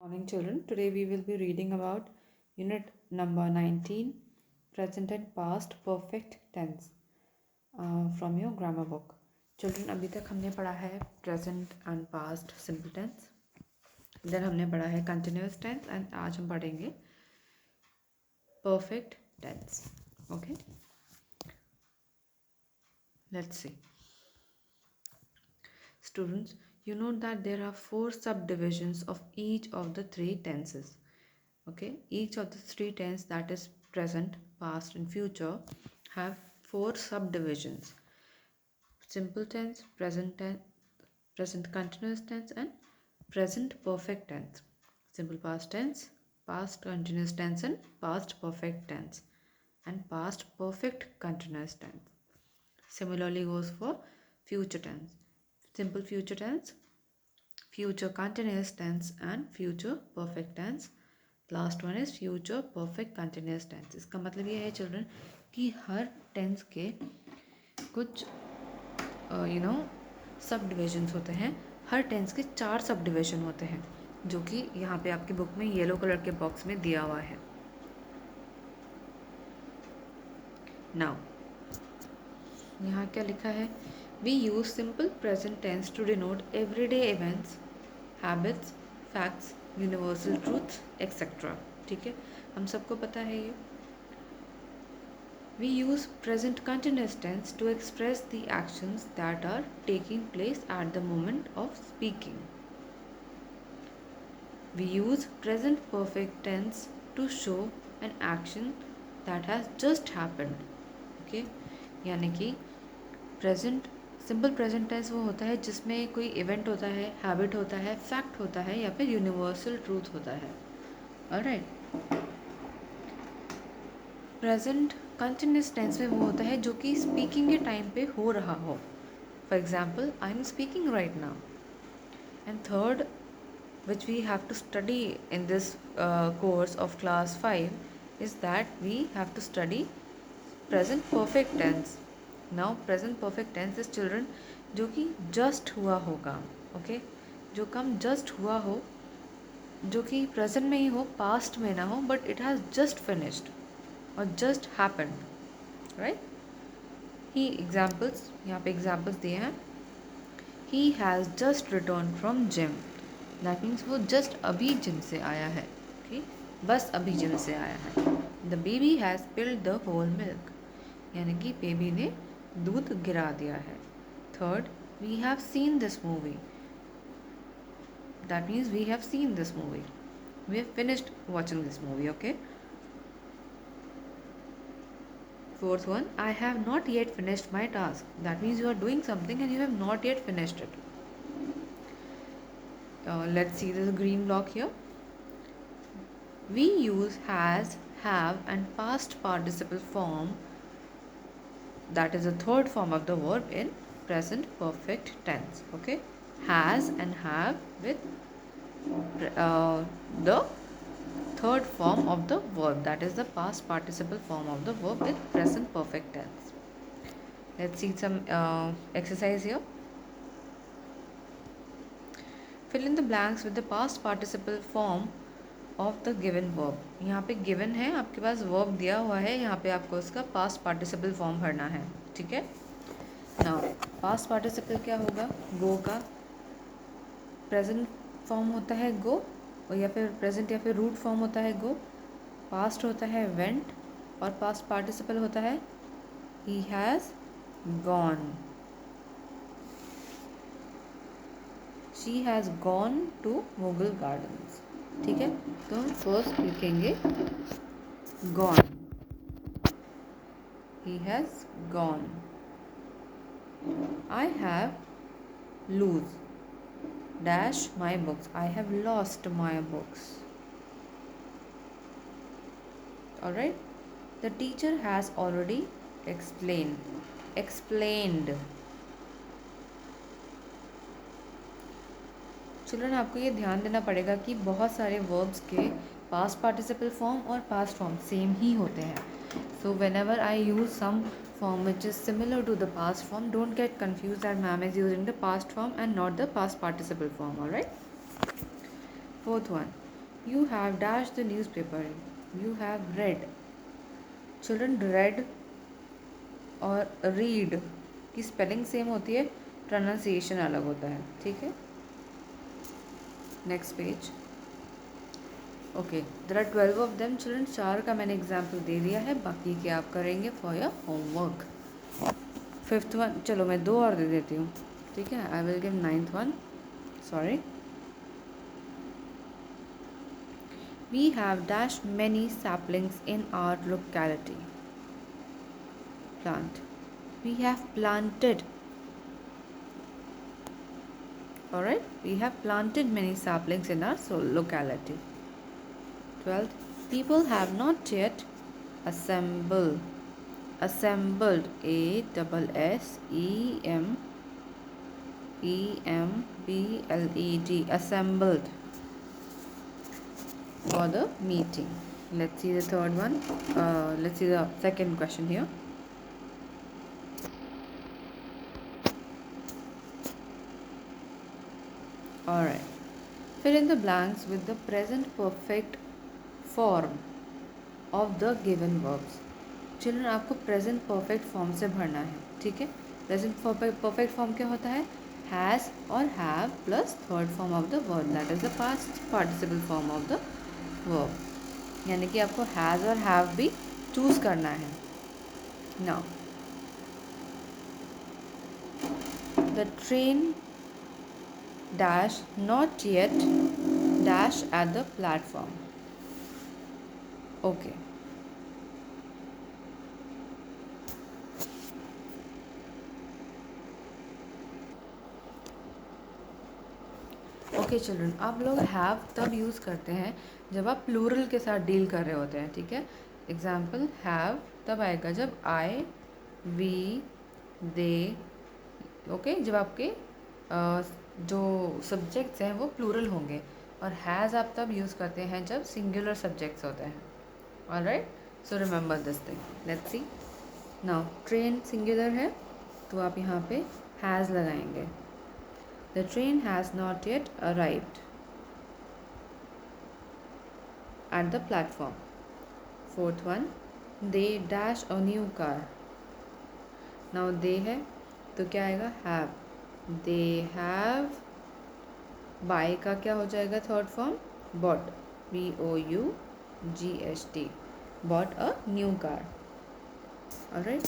Morning, children. Today we will be reading about unit number 19, present and past perfect tense, from your grammar book. Children, अभी तक हमने पढ़ा है present and past simple tense. Then हमने पढ़ा है continuous tense and आज हम पढ़ेंगे perfect tense. Okay? Let's see. Students, you know that there are 4 subdivisions of each of the 3 tenses. Okay, each of the 3 tense, that is present, past and future, have 4 subdivisions: simple tense, present tense, present continuous tense, and present perfect tense. Simple past tense, past continuous tense, and past perfect tense, and past perfect continuous tense. Similarly goes for future tense: simple future tense, future continuous tense, and future perfect tense. Last one is future perfect continuous tense. इसका मतलब ये है children कि हर tense के कुछ सब divisions होते हैं. हर टेंस के 4 सब डिविजन होते हैं जो कि यहाँ पे आपकी बुक में येलो कलर के बॉक्स में दिया हुआ है. नाउ यहाँ क्या लिखा है? We use simple present tense to denote everyday events, habits, facts, universal truths etcetera. ठीक है, हम सबको पता है ये. We use present continuous tense to express the actions that are taking place at the moment of speaking. We use present perfect tense to show an action that has just happened. Okay, यानी कि present simple present tense वो होता है जिसमें कोई event होता है, habit होता है, फैक्ट होता है या फिर यूनिवर्सल ट्रूथ होता है. ऑलराइट. प्रेजेंट कंटिन्यूस टेंस में वो होता है जो कि स्पीकिंग के टाइम पे हो रहा हो. For example, I am speaking right now. And third, which we have to study in this course of class 5, is that we have to study present perfect tense. Now present perfect tense is children जो कि just हुआ होगा. Okay, जो काम just हुआ हो, जो कि प्रेजेंट में ही हो, पास्ट में ना हो, but it has just finished और जस्ट हैपेंड. राइट. ही एग्जाम्पल्स, यहाँ पे एग्जाम्पल्स दिए हैं. He has just return from gym. That means वो जस्ट अभी जिम से आया है. ओके, बस अभी जिम से आया है. The baby has spilled the whole milk. यानी कि बेबी ने दूध गिरा दिया है. Third, we have seen this movie. That means we have seen this movie. We have finished watching this movie. Okay. Fourth one, I have not yet finished my task. That means you are doing something and you have not yet finished it. Let's see this green block here. We use has, have, and past participle form, that is the third form of the verb, in present perfect tense. Okay, has and have with the third form of the verb, that is the past participle form of the verb with present perfect tense. Let's see some exercise here. Fill in the blanks with the past participle form of the given verb. यहाँ पे given है, आपके पास verb दिया हुआ है, यहाँ पे आपको उसका past participle form भरना है. ठीक है. Now past participle क्या होगा? go का present form होता है go, और या फिर present या फिर root form होता है go. past होता है went, और past participle होता है he has gone. She has gone to Mughal Gardens. ठीक है, तो हम फर्स्ट लिखेंगे gone. He has gone. I have lose dash my books. I have lost my books. Alright. The teacher has already explained. Children, आपको ये ध्यान देना पड़ेगा कि बहुत सारे वर्ब्स के पास्ट पार्टिसिपल फॉर्म और पास्ट फॉर्म सेम ही होते हैं. So whenever I use some form which is similar to the past form, don't get confuse that ma'am is using the past form and not the past participle form. Alright. Fourth one, You have dashed the newspaper. You have read. Children, read और read की spelling same होती है, pronunciation अलग होता है, ठीक है. Next page. Okay, there are 12 of them children. 4 का मैंने एग्जाम्पल दे दिया है, बाकी के आप करेंगे for your homework. Fifth one, चलो मैं 2 और दे देती हूँ, ठीक है. I will give 9th one. Sorry. We have dashed many saplings in our locality. Plant. We have planted. Alright, we have planted many saplings in our locality. 12th, people have not yet assembled. Assembled. A-double-S-E-M-E-M-B-L-E-D. Assembled for the meeting. Let's see the third one. Let's see the second question here. Alright. Fill in the blanks with the present perfect form of the given verbs. Children, आपको present perfect form से भरना है, ठीक है. Present perfect form क्या होता है? Has और have plus third form of the verb, that is the past participle form of the verb. यानी कि आपको हैज़ और हैव भी चूज करना है. Now the train dash not yet dash at the platform. Okay. Okay children, आप लोग have तब यूज़ करते हैं जब आप प्लूरल के साथ डील कर रहे होते हैं, ठीक है. एग्जाम्पल, हैव तब आएगा जब आई, वी, दे, ओके, जब आपके जो सब्जेक्ट्स हैं वो प्लूरल होंगे. और हैज़ आप तब यूज़ करते हैं जब सिंगुलर सब्जेक्ट्स होते हैं. Alright, so remember this thing. Let's see. Now train singular है तो आप यहाँ पे हैज़ लगाएंगे. The train has not yet arrived at the platform. Fourth one, they dash a new car. Now they है तो क्या आएगा? have. They have. buy का क्या हो जाएगा third form? bought. BOUGHT. bought a new car. Alright.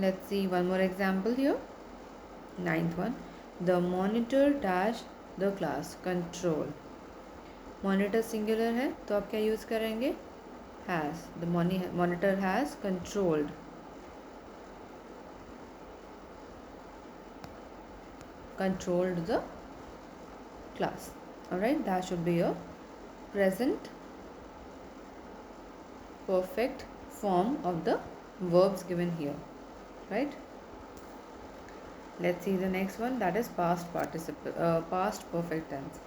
Let's see one more example here. Ninth one. The monitor dash the class. Control. Monitor singular है तो आप क्या यूज़ करेंगे? has. The monitor has controlled the class. Alright, that should be your present perfect form of the verbs given here. Right? Let's see the next one, that is past perfect tense.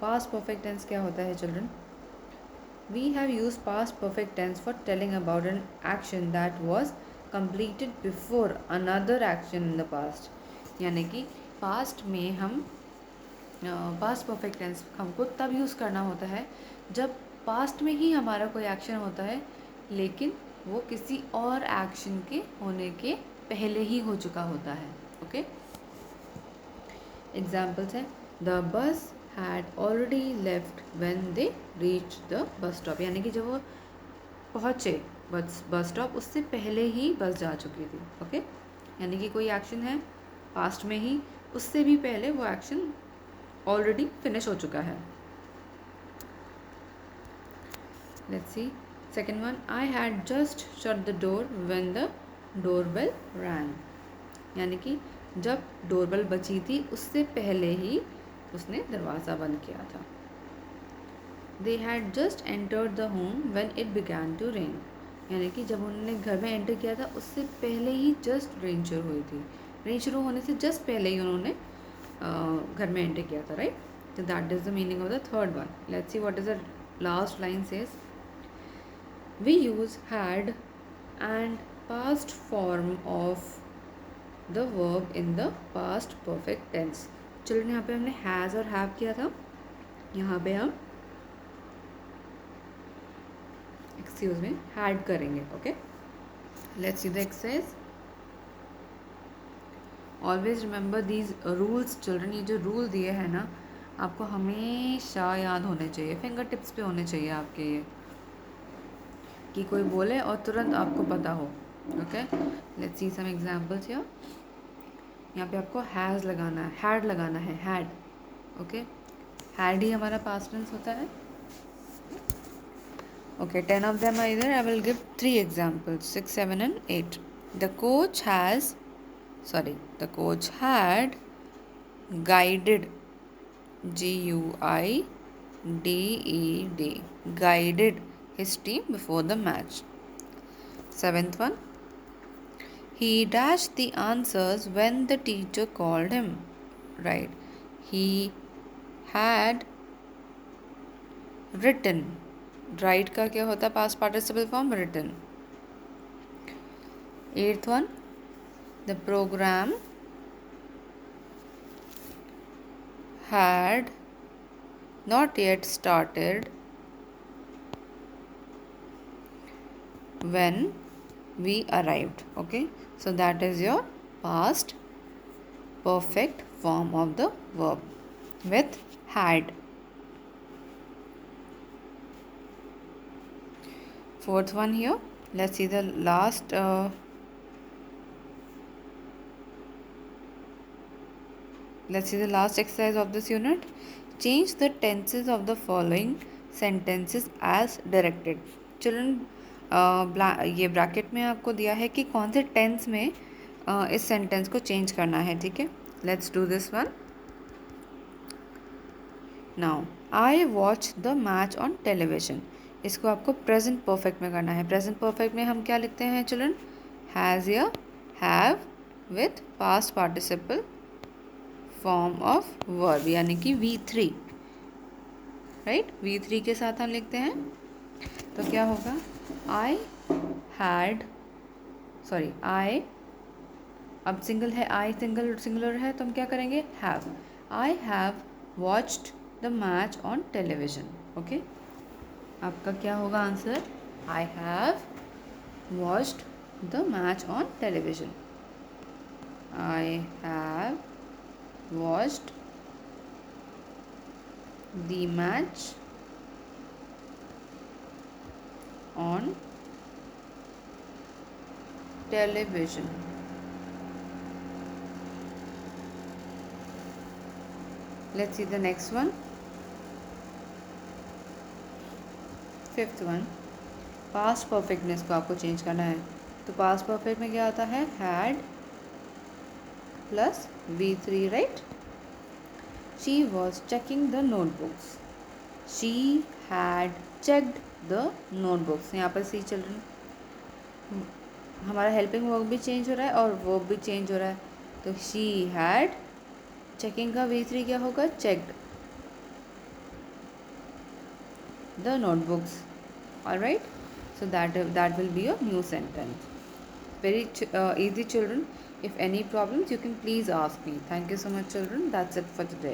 Past perfect tense क्या होता है children? We have used past perfect tense for telling about an action that was completed before another action in the past. यानी कि past में हम past perfect tense हमको तब use करना होता है जब past में ही हमारा कोई action होता है लेकिन वो किसी और action के होने के पहले ही हो चुका होता है. ओके. एग्जाम्पल्स हैं, the bus had already left when they reach the bus stop. यानी कि जब वो पहुँचे बस स्टॉप उससे पहले ही बस जा चुकी थी. ओके. यानी कि कोई एक्शन है पास्ट में ही, उससे भी पहले वो एक्शन ऑलरेडी फिनिश हो चुका है. Let's see second one, I had just shut the door when the doorbell wrong. यानी कि जब डोरबेल बजी थी उससे पहले ही उसने दरवाज़ा बंद किया था. They had just entered the home when it began to rain. यानी कि जब उन्होंने घर में एंटर किया था उससे पहले ही जस्ट रेन शुरू हुई थी. रेन शुरू होने से जस्ट पहले ही उन्होंने घर में एंटर किया था. Right. So that is the meaning of the third one. Let's see what is the last line says. We use had and past form of the verb in the past perfect tense. चलो यहाँ पे हमने has और have किया था, यहाँ पे हम एक्सक्यूज मी हैड करेंगे. Okay, let's see the exercise. Always remember these rules children. ये जो रूल दिए हैं ना, आपको हमेशा याद होने चाहिए, फिंगर टिप्स पे होने चाहिए आपके, ये कि कोई बोले और तुरंत आपको पता हो. Okay, let's see some examples here. यहाँ पे आपको हैज़ लगाना है, हैड लगाना है, हैड. ओके, हैड ही हमारा पास्ट टेंस होता है. Okay, 10 of them are either. I will give 3 examples, 6, 7 and 8. The coach had guided, guided, guided his team before the match. 7th one, he dashed the answers when the teacher called him. Right, he had written. Write का क्या होता है past participle form? Written. 8th one, the program had not yet started when we arrived. Okay, so that is your past perfect form of the verb with had. 4th one here. Let's see the last exercise of this unit. Change the tenses of the following sentences as directed. Children, ये bracket में आपको दिया है कि कौन से tense में इस सेंटेंस को चेंज करना है. ठीक है, let's do this one. Now, I watch the match on television. इसको आपको प्रेजेंट परफेक्ट में करना है. प्रेजेंट परफेक्ट में हम क्या लिखते हैं चिल्ड्रन? हैज़ या have with past participle form of verb, यानी कि V3. राइट, V3 के साथ हम लिखते हैं. तो क्या होगा? आई, अब सिंगल है, आई सिंगुलर है, तो हम क्या करेंगे? Have. I have watched the match on television. Okay, आपका क्या होगा answer? I have watched the match on television. I have watched the match on television. Let's see the next one. 5th one, past perfectness को आपको change करना है. तो past perfect में क्या आता है? had plus V3, right? She was checking the notebooks. She had checked the notebooks. यहाँ पर सी चिल्ड्रन, हमारा हेल्पिंग वर्ब भी चेंज हो रहा है और वर्ब भी चेंज हो रहा है. तो she had, चेकिंग का V3 क्या होगा? checked the notebooks. All right, so that will be a new sentence. Very easy children. If any problems, you can please ask me. Thank you so much children. That's it for today.